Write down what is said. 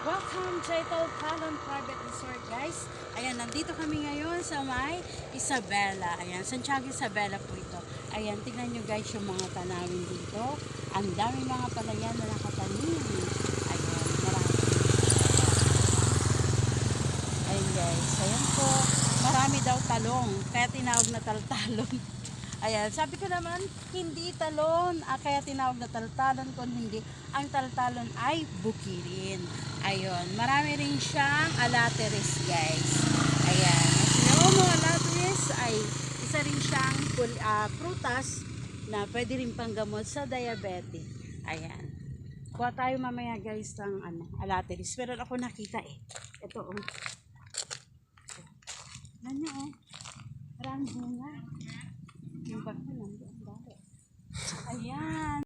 Welcome to Ito Palon Private Resort, guys. Ayan, nandito kami ngayon sa may Isabela. Ayan, Santiago Isabela po ito. Ayan, tingnan nyo guys yung mga tanawin dito. Ang daming mga palayan na nakatanim. Ayan, marami. Ayan guys, ayan po. Marami daw talong, kaya tinawag na taltalon. Ayan, sabi ko naman, hindi talon, kaya tinawag na taltalon, kung hindi, ang taltalon ay bukirin. Ayun, marami rin siyang alateris, guys. Ayan, yung alateris ay isa rin siyang prutas na pwede rin panggamot sa diabetes. Ayan. Kuha tayo mamaya guys ng alateris. Pero ako nakita Ito Ano oh. Maraming bunga. Yung bagyo nandiyan. Ayan.